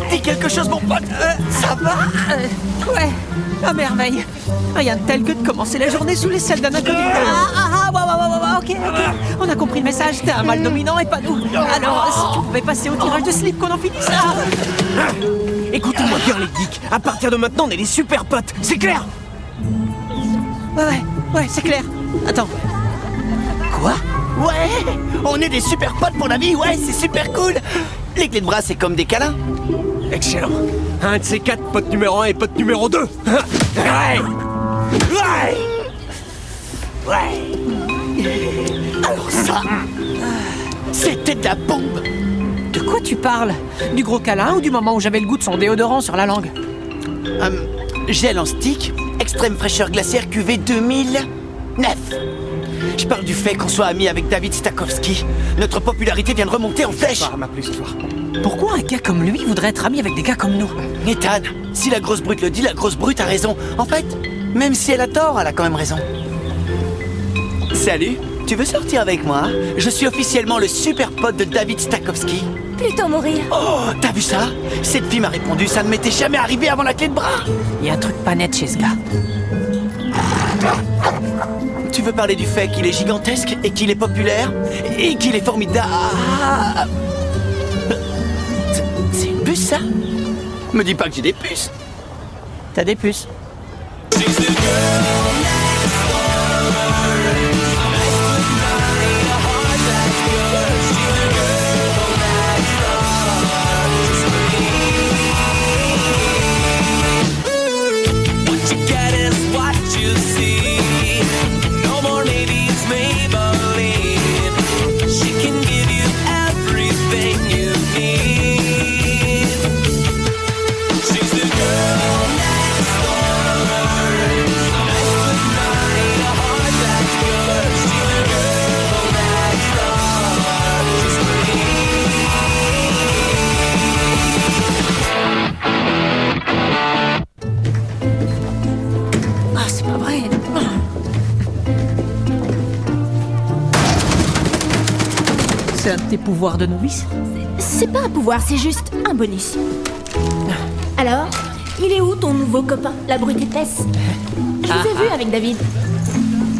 Dis quelque chose, mon pote. Ça va? Ouais, à merveille. Rien de tel que de commencer la journée sous les selles d'un inconnu. Ok. On a compris le message, t'es un mal dominant et pas nous. Alors, si tu pouvais passer au tirage de slip qu'on en finisse là. Écoutez-moi bien, les geeks. À partir de maintenant, on est des super potes. C'est clair? Ouais, c'est clair. Attends. Quoi? Ouais, on est des super potes pour la vie. Ouais, c'est super cool. Les clés de bras, c'est comme des câlins. Excellent. Un de ces quatre, pote numéro 1 et pote numéro 2. Ouais. Alors ça, c'était de la bombe. De quoi tu parles? Du gros câlin ou du moment où j'avais le goût de son déodorant sur la langue? Gel en stick, extrême fraîcheur glaciaire QV 2009. Je parle du fait qu'on soit amis avec David Stakowski. Notre popularité vient de remonter en flèche. Pourquoi un gars comme lui voudrait être ami avec des gars comme nous? Ethan, si la grosse brute le dit, la grosse brute a raison. En fait, même si elle a tort, elle a quand même raison. Salut, tu veux sortir avec moi? Je suis officiellement le super pote de David Stakowski. Plutôt mourir. Oh, t'as vu ça? Cette fille m'a répondu, ça ne m'était jamais arrivé avant la clé de bras. Il y a un truc pas net chez ce gars. Tu veux parler du fait qu'il est gigantesque et qu'il est populaire et qu'il est formidable? C'est une puce, ça? Me dis pas que j'ai des puces. T'as des puces. C'est un de tes pouvoirs de novice? C'est pas un pouvoir, c'est juste un bonus. Alors, il est où ton nouveau copain, la brute épaisse? Je vous ai vu avec David.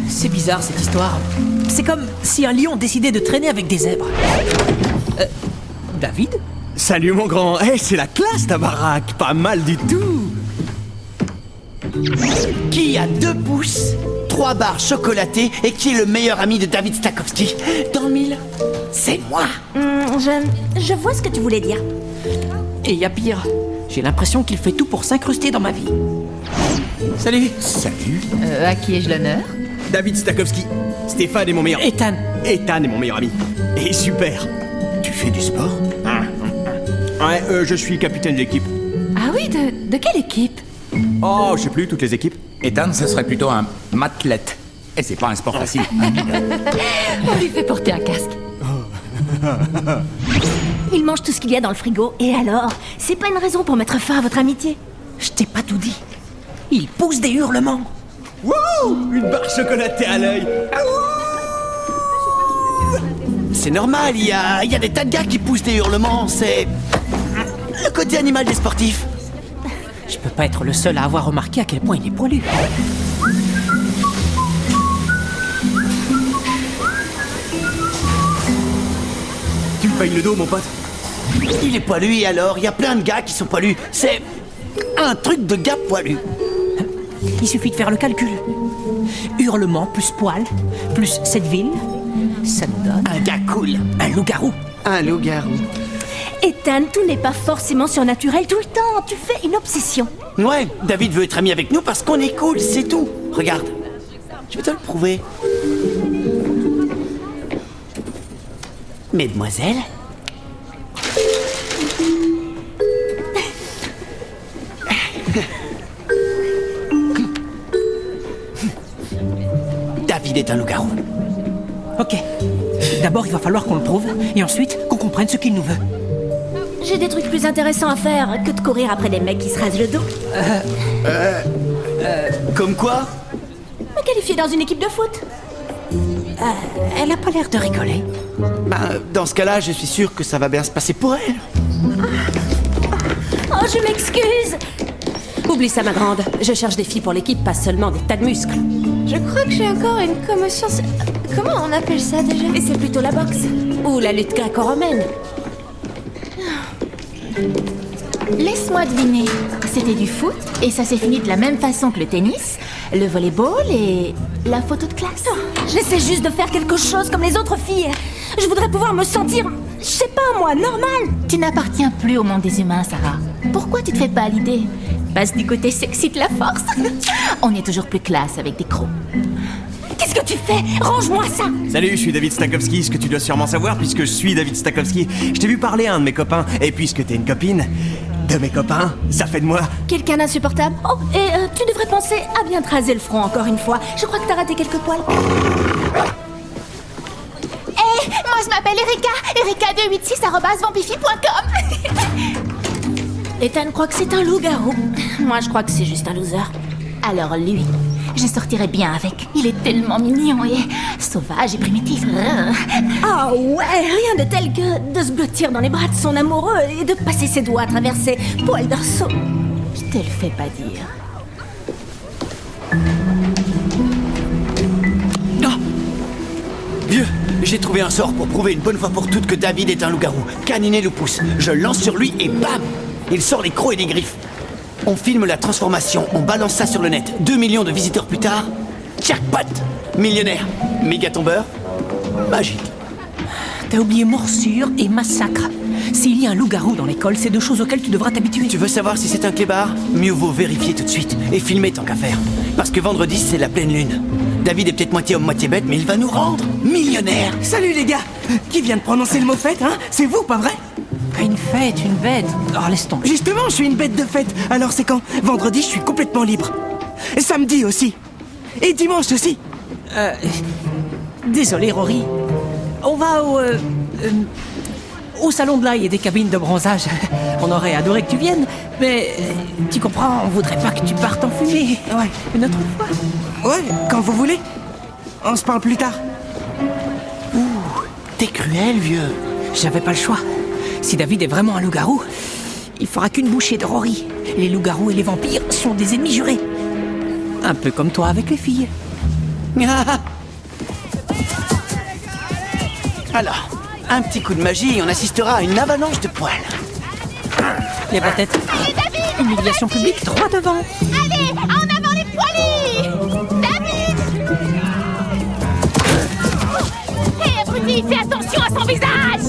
C'est bizarre cette histoire. C'est comme si un lion décidait de traîner avec des zèbres. David? Salut mon grand, c'est la classe ta baraque, pas mal du tout. Qui a 2 pouces, 3 barres chocolatées et qui est le meilleur ami de David Stakowski? Dans le mille, c'est moi. Je vois ce que tu voulais dire. Et y a pire, j'ai l'impression qu'il fait tout pour s'incruster dans ma vie. Salut. Salut. À qui ai-je l'honneur? David Stakowski. Stéphane est mon meilleur... Ethan. Ethan est mon meilleur ami. Et super. Tu fais du sport? Ouais, je suis capitaine de l'équipe. Ah oui, de quelle équipe? Oh, je sais plus, toutes les équipes. Ethan, ce serait plutôt un mathlète. Et c'est pas un sport facile. On lui fait porter un casque. Il mange tout ce qu'il y a dans le frigo, et alors? C'est pas une raison pour mettre fin à votre amitié? Je t'ai pas tout dit. Il pousse des hurlements. Wouh! Une barre chocolatée à l'œil. C'est normal, il y a des tas de gars qui poussent des hurlements, c'est... le côté animal des sportifs. Je peux pas être le seul à avoir remarqué à quel point il est poilu. Tu me payes le dos, mon pote? Il est poilu et alors? Il y a plein de gars qui sont poilus. C'est un truc de gars poilu. Il suffit de faire le calcul. Hurlement plus poil, plus cette ville, ça nous donne... Un gars cool. Un loup-garou. Un loup-garou. Ethan, tout n'est pas forcément surnaturel tout le temps. Tu fais une obsession. Ouais, David veut être ami avec nous parce qu'on est cool, c'est tout. Regarde, je vais te le prouver. Mesdemoiselles. David est un loup-garou. Ok. D'abord, il va falloir qu'on le prouve, et ensuite, qu'on comprenne ce qu'il nous veut. J'ai des trucs plus intéressants à faire que de courir après des mecs qui se rasent le dos. Comme quoi? Me qualifier dans une équipe de foot. Elle a pas l'air de rigoler. Ben, dans ce cas-là, je suis sûr que ça va bien se passer pour elle. Oh, je m'excuse. Oublie ça, ma grande. Je cherche des filles pour l'équipe, pas seulement des tas de muscles. Je crois que j'ai encore une commotion. Comment on appelle ça déjà? Et c'est plutôt la boxe. Ou la lutte gréco-romaine. Laisse-moi deviner. C'était du foot et ça s'est fini de la même façon que le tennis, le volleyball et la photo de classe. J'essaie juste de faire quelque chose comme les autres filles. Je voudrais pouvoir me sentir, je sais pas moi, normale. Tu n'appartiens plus au monde des humains, Sarah. Pourquoi tu te fais pas à l'idée? Passe du côté sexy de la force. On est toujours plus classe avec des crocs. Qu'est-ce que tu fais? Range-moi ça. Salut, je suis David Stakowski, ce que tu dois sûrement savoir puisque je suis David Stakowski. Je t'ai vu parler à un de mes copains, et puisque t'es une copine de mes copains, ça fait de moi... Quelqu'un d'insupportable? Oh, et tu devrais penser à bien te raser le front encore une fois. Je crois que t'as raté quelques poils. Moi je m'appelle Erika, erika286@vampify.com. Ethan croit que c'est un loup-garou. Moi, je crois que c'est juste un loser. Alors lui, je sortirais bien avec. Il est tellement mignon et sauvage et primitif. Ah ouais, rien de tel que de se blottir dans les bras de son amoureux et de passer ses doigts à travers ses poils dorsaux. Je te le fais pas dire. Non. Vieux, j'ai trouvé un sort pour prouver une bonne fois pour toutes que David est un loup-garou. Canine Lupus. Je lance sur lui et bam! Il sort les crocs et les griffes. On filme la transformation, on balance ça sur le net. 2 millions de visiteurs plus tard, jackpot! Millionnaire, méga tombeur, magique. T'as oublié morsure et massacre. S'il y a un loup-garou dans l'école, c'est 2 choses auxquelles tu devras t'habituer. Tu veux savoir si c'est un clébard? Mieux vaut vérifier tout de suite et filmer tant qu'à faire. Parce que vendredi, c'est la pleine lune. David est peut-être moitié homme, moitié bête, mais il va nous rendre millionnaires. Salut les gars! Qui vient de prononcer le mot fête, hein? C'est vous, pas vrai? Une fête, une bête. Oh, laisse tomber. Justement, je suis une bête de fête. Alors c'est quand? Vendredi, je suis complètement libre. Et samedi aussi. Et dimanche aussi. Désolé, Rory. On va au salon de l'ail et des cabines de bronzage. On aurait adoré que tu viennes, mais tu comprends, on voudrait pas que tu partes en fumée. Ouais. Une autre fois. Ouais, quand vous voulez. On se parle plus tard. T'es cruel, vieux. J'avais pas le choix. Si David est vraiment un loup-garou, il fera qu'une bouchée de Rory. Les loups-garous et les vampires sont des ennemis jurés. Un peu comme toi avec les filles. Alors, un petit coup de magie et on assistera à une avalanche de poils. Lève la tête. Humiliation publique, droit devant. Allez, en avant les poilus! David! Hé, abruti, fais attention à son visage!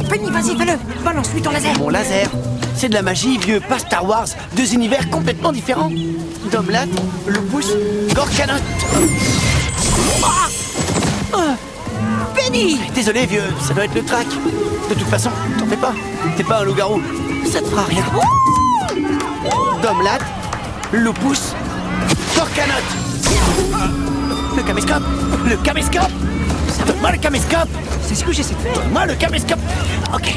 Penny, vas-y, fais-le. Balance-lui ton laser. Mon laser, c'est de la magie, vieux, pas Star Wars. 2 univers complètement différents. Domlat, Lupus, Gorkanot. Penny! Désolé, vieux, ça doit être le trac. De toute façon, t'en fais pas. T'es pas un loup-garou. Ça te fera rien. Domlat, Lupus, Gorkanot. Le caméscope! Le caméscope! Donne-moi le caméscope! C'est ce que j'essaie de faire. Donne-moi le caméscope! Ok.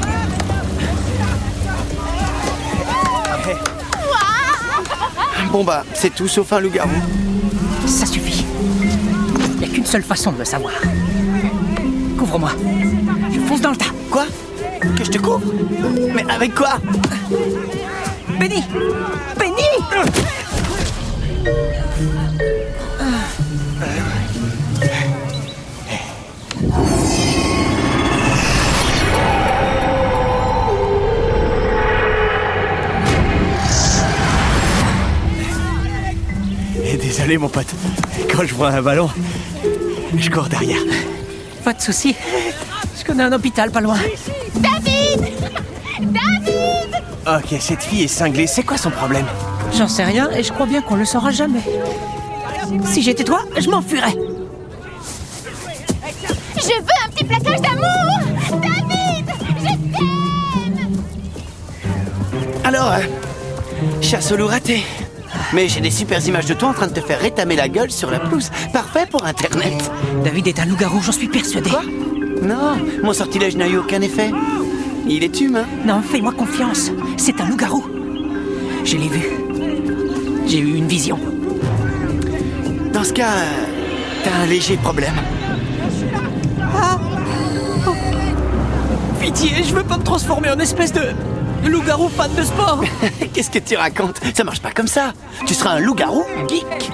Bon bah, c'est tout sauf un loup-garou. Ça suffit. Il n'y a qu'une seule façon de le savoir. Couvre-moi. Je fonce dans le tas. Quoi? Que je te couvre? Mais avec quoi? Penny! Penny! Désolé mon pote, quand je vois un ballon, je cours derrière. Pas de souci. Je connais un hôpital pas loin. David! David! Ok, cette fille est cinglée, c'est quoi son problème? J'en sais rien et je crois bien qu'on le saura jamais. Si j'étais toi, je m'enfuirais. Je veux un petit plaquage d'amour! David! Je t'aime! Alors, chasse au loup raté. Mais j'ai des super images de toi en train de te faire rétamer la gueule sur la pelouse. Parfait pour Internet. David est un loup-garou, j'en suis persuadé. Quoi? Non, mon sortilège n'a eu aucun effet. Il est humain. Non, fais-moi confiance. C'est un loup-garou. Je l'ai vu. J'ai eu une vision. Dans ce cas, t'as un léger problème. pitié, je veux pas me transformer en espèce de loup-garou fan de sport. Qu'est-ce que tu racontes? Ça marche pas comme ça. Tu seras un loup-garou geek.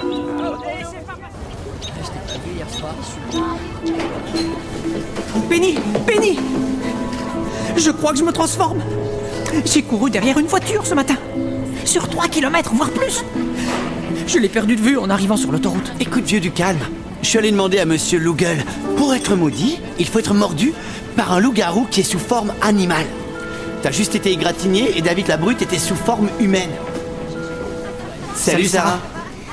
Penny, Penny, je crois que je me transforme. J'ai couru derrière une voiture ce matin. Sur 3 km, voire plus. Je l'ai perdu de vue en arrivant sur l'autoroute. Écoute, vieux, du calme. Je suis allé demander à monsieur Lougueul. Pour être maudit, il faut être mordu par un loup-garou qui est sous forme animale. T'as juste été égratigné et David la Brute était sous forme humaine. Salut Sarah.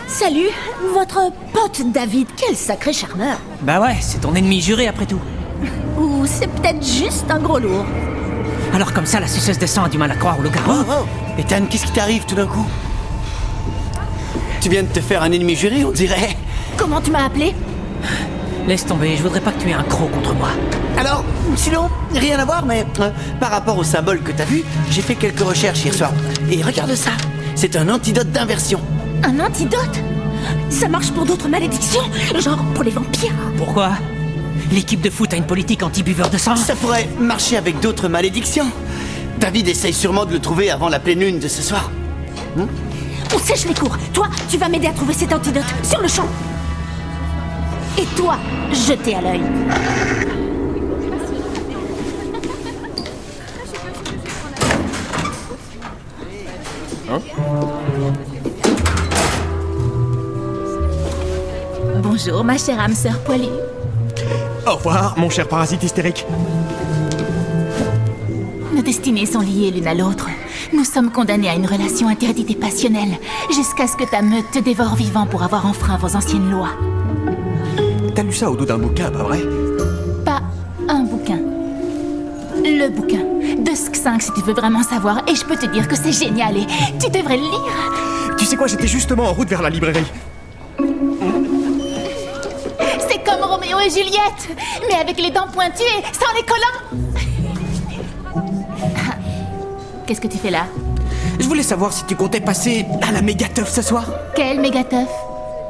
Salut, votre pote David, quel sacré charmeur. Bah ouais, c'est ton ennemi juré après tout. Ou c'est peut-être juste un gros lourd. Alors comme ça, la suceuse de sang a du mal à croire au loup-garou. Oh, oh. Ethan, qu'est-ce qui t'arrive tout d'un coup? Tu viens de te faire un ennemi juré, on dirait. Comment tu m'as appelé? Laisse tomber, je voudrais pas que tu aies un croc contre moi. Alors, sinon, rien à voir, mais par rapport au symbole que t'as vu, j'ai fait quelques recherches hier soir. Et regarde ça, c'est un antidote d'inversion. Un antidote? Ça marche pour d'autres malédictions? Genre pour les vampires? Pourquoi? L'équipe de foot a une politique anti-buveur de sang. Ça pourrait marcher avec d'autres malédictions. David essaye sûrement de le trouver avant la pleine lune de ce soir. On sèche les cours. Toi, tu vas m'aider à trouver cet antidote sur le champ. Et toi, jeter à l'œil. Bonjour, ma chère âme sœur poilue. Au revoir, mon cher parasite hystérique. Nos destinées sont liées l'une à l'autre. Nous sommes condamnés à une relation interdite et passionnelle, jusqu'à ce que ta meute te dévore vivant pour avoir enfreint vos anciennes lois. T'as lu ça au dos d'un bouquin, pas vrai? Pas un bouquin. Le bouquin. De Skink, si tu veux vraiment savoir. Et je peux te dire que c'est génial et tu devrais le lire. Tu sais quoi, j'étais justement en route vers la librairie. C'est comme Roméo et Juliette, mais avec les dents pointues et sans les collants. Qu'est-ce que tu fais là? Je voulais savoir si tu comptais passer à la méga teuf ce soir. Quel méga teuf?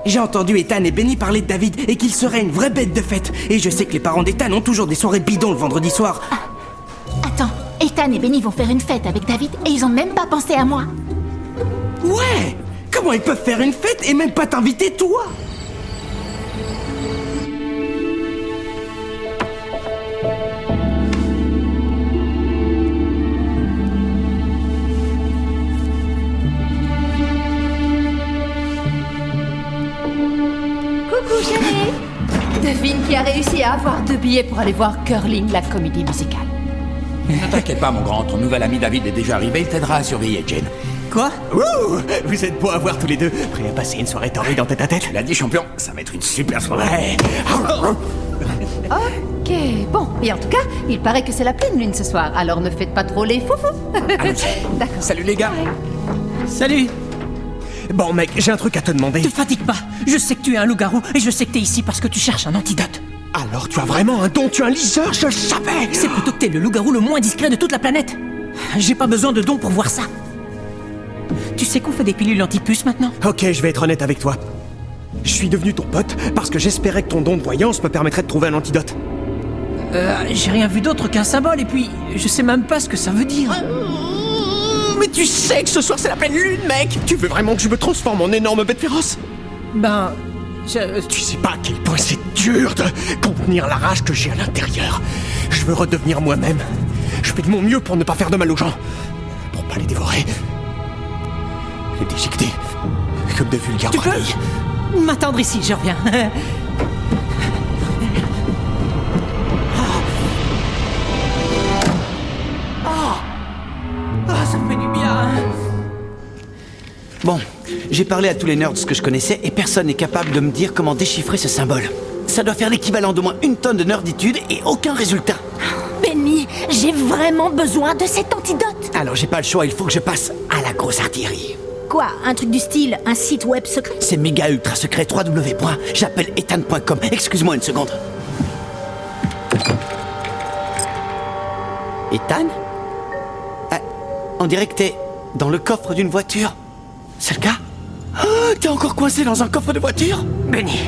J'ai entendu Ethan et Benny parler de David et qu'il serait une vraie bête de fête. Et je sais que les parents d'Ethan ont toujours des soirées bidons le vendredi soir. Attends, Ethan et Benny vont faire une fête avec David et ils ont même pas pensé à moi. Ouais! Comment ils peuvent faire une fête et même pas t'inviter toi? Coucou chérie. Devine qui a réussi à avoir 2 billets pour aller voir Curling, la comédie musicale. Ne t'inquiète pas, mon grand, ton nouvel ami David est déjà arrivé, il t'aidera à surveiller Jane. Quoi? Ouh, vous êtes beaux à voir tous les deux, prêts à passer une soirée torride en tête à tête? Tu l'as dit, champion, ça va être une super soirée. Ok, bon. Et en tout cas, il paraît que c'est la pleine lune ce soir, alors ne faites pas trop les foufous. D'accord. Salut les gars. Salut. Bon mec, j'ai un truc à te demander. Te fatigue pas. Je sais que tu es un loup-garou et je sais que t'es ici parce que tu cherches un antidote. Alors tu as vraiment un don, tu es un liseur, je le savais! C'est plutôt que t'es le loup-garou le moins discret de toute la planète. J'ai pas besoin de dons pour voir ça. Tu sais qu'on fait des pilules anti-puces maintenant? Ok, je vais être honnête avec toi. Je suis devenu ton pote parce que j'espérais que ton don de voyance me permettrait de trouver un antidote. J'ai rien vu d'autre qu'un symbole et puis je sais même pas ce que ça veut dire. Mais tu sais que ce soir c'est la pleine lune, mec! Tu veux vraiment que je me transforme en énorme bête féroce? Ben... Tu sais pas à quel point c'est dur de contenir la rage que j'ai à l'intérieur. Je veux redevenir moi-même. Je fais de mon mieux pour ne pas faire de mal aux gens. Pour pas les dévorer. Les déchiqueter. Comme de vulgaires Tu peux brebis. m'attendre ici, je reviens. Ça me fait du bien. Bon, j'ai parlé à tous les nerds que je connaissais et personne n'est capable de me dire comment déchiffrer ce symbole. Ça doit faire l'équivalent d'au moins 1 tonne de nerditude et aucun résultat. Benny, j'ai vraiment besoin de cet antidote. Alors j'ai pas le choix, il faut que je passe à la grosse artillerie. Quoi? Un truc du style, un site web secret? C'est méga ultra secret, www.j'appelle-ethan.com. Excuse-moi une seconde. Ethan? Ah, on dirait que t'es dans le coffre d'une voiture. C'est le cas? Oh, t'es encore coincé dans un coffre de voiture? Benny,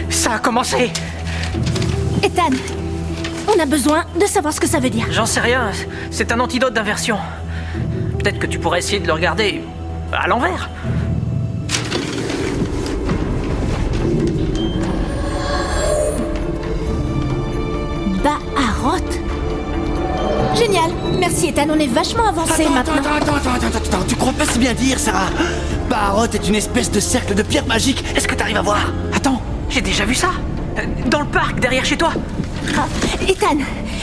ça a commencé. Ethan, où On a besoin de savoir ce que ça veut dire. J'en sais rien, c'est un antidote d'inversion. Peut-être que tu pourrais essayer de le regarder à l'envers. Baharot. Génial. Merci Ethan, on est vachement avancé maintenant. Attends, tu crois pas si bien dire, Sarah? Baharot est une espèce de cercle de pierre magique. Est-ce que t'arrives à voir? Attends, j'ai déjà vu ça. Dans le parc, derrière chez toi. Ah, Ethan,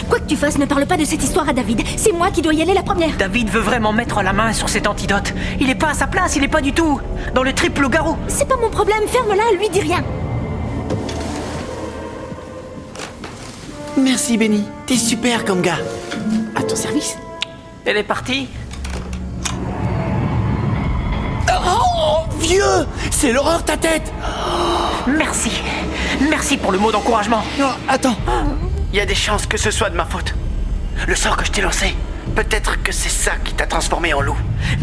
quoi que tu fasses, ne parle pas de cette histoire à David. C'est moi qui dois y aller la première. David veut vraiment mettre la main sur cet antidote. Il est pas à sa place, il est pas du tout dans le triple loup-garou. C'est pas mon problème, ferme-la, lui dis rien. Merci, Benny. T'es super comme gars. À ton service. Elle est partie. Oh, vieux! C'est l'horreur, ta tête! Merci. Merci pour le mot d'encouragement. Non, attends. Il y a des chances que ce soit de ma faute. Le sort que je t'ai lancé, peut-être que c'est ça qui t'a transformé en loup.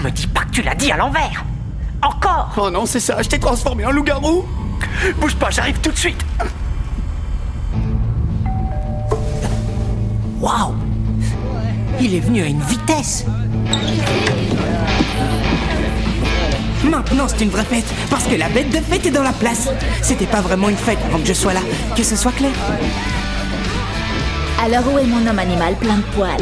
Me dis pas que tu l'as dit à l'envers. Encore. Oh non, c'est ça, je t'ai transformé en loup-garou. Bouge pas, j'arrive tout de suite. Waouh. Il est venu à une vitesse. Maintenant, c'est une vraie fête, parce que la bête de fête est dans la place. C'était pas vraiment une fête avant que je sois là, que ce soit clair. Alors où est mon homme animal plein de poils?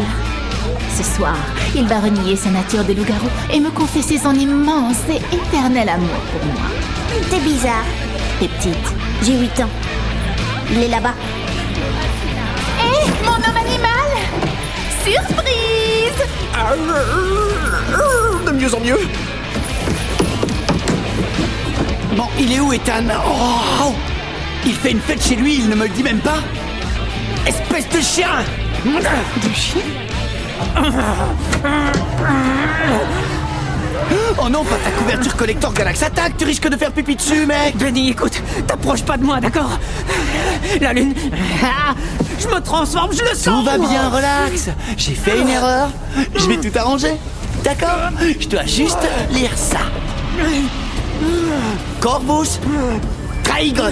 Ce soir, il va renier sa nature de loup-garou et me confesser son immense et éternel amour pour moi. T'es bizarre. T'es petite. J'ai 8 ans. Il est là-bas. Hé, mon homme animal! Surprise! De mieux en mieux. Bon, il est où, Ethan? Oh! Il fait une fête chez lui, il ne me le dit même pas? Espèce de chien! De chien? Oh non, pas ta couverture collector Galax Attack, tu risques de faire pipi dessus, mec! Benny, écoute, t'approches pas de moi, d'accord? La lune... Ah, je me transforme, je le sens! Tout va bien, relax. J'ai fait une erreur. Je vais tout arranger. D'accord? Je dois juste lire ça. Corvus Traigre.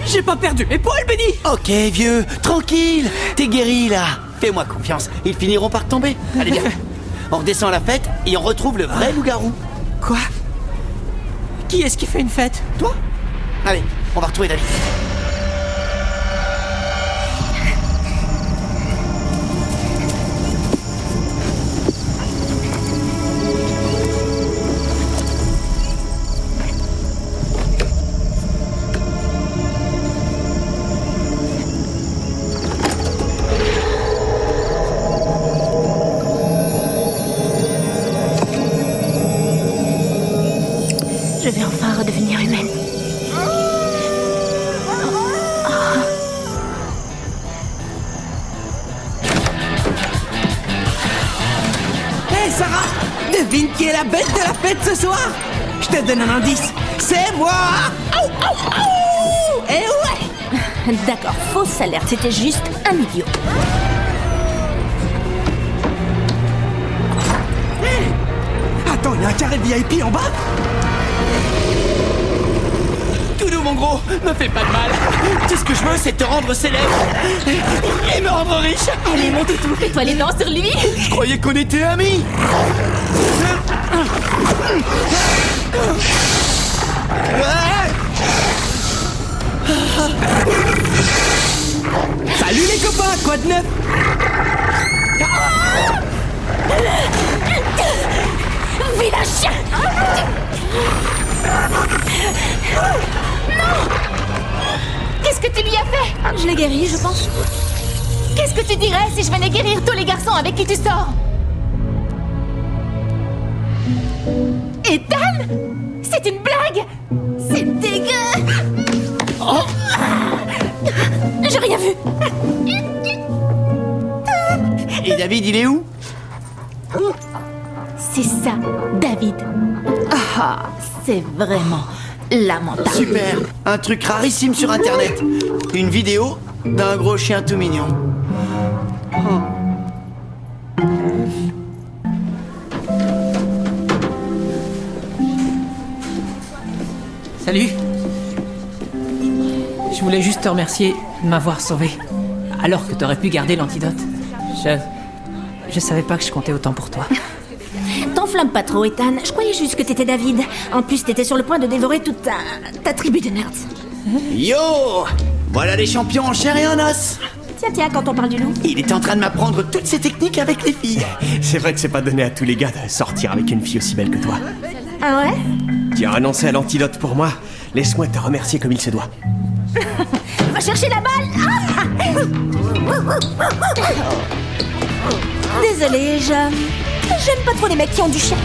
J'ai pas perdu mes poils, Benny! Ok, vieux, tranquille. T'es guéri, là. Fais-moi confiance. Ils finiront par tomber. Allez, viens. On redescend à la fête et on retrouve le vrai loup-garou. Quoi? Qui est-ce qui fait une fête? Toi? Allez, on va retrouver David. Je vais enfin redevenir humaine. Hé, Sarah! Devine qui est la bête de la fête ce soir? Je te donne un indice. C'est moi! Aou, aou, aou! Eh ouais! D'accord, fausse alerte, c'était juste un idiot. Attends, il y a un carré VIP en bas? Toulouse, mon gros, me fais pas de mal. Tout ce que je veux, c'est te rendre célèbre et me rendre riche. Allez, mon toutou, fais-toi les dents sur lui! Je croyais qu'on était amis. Salut les copains, quoi de neuf? Vilain chien! Qu'est-ce que tu lui as fait? Je l'ai guéri, je pense. Qu'est-ce que tu dirais si je venais guérir tous les garçons avec qui tu sors? Ethan? C'est une blague? C'est dégueu! J'ai rien vu. Et David, il est où? C'est ça, David. Ah, c'est vraiment lamentable. Super. Un truc rarissime sur Internet. Une vidéo d'un gros chien tout mignon. Salut. Je voulais juste te remercier de m'avoir sauvé. Alors que t'aurais pu garder l'antidote. Je savais pas que je comptais autant pour toi. T'enflamme pas trop, Ethan. Je croyais juste que t'étais David. En plus, t'étais sur le point de dévorer toute ta tribu de nerds. Yo! Voilà les champions en chair et en os. Tiens, quand on parle du loup. Il était en train de m'apprendre toutes ces techniques avec les filles. C'est vrai que c'est pas donné à tous les gars de sortir avec une fille aussi belle que toi. Ah ouais? Tu as renoncé à l'antidote pour moi. Laisse-moi te remercier comme il se doit. Va chercher la balle. Désolée, j'aime pas trop les mecs qui ont du chien.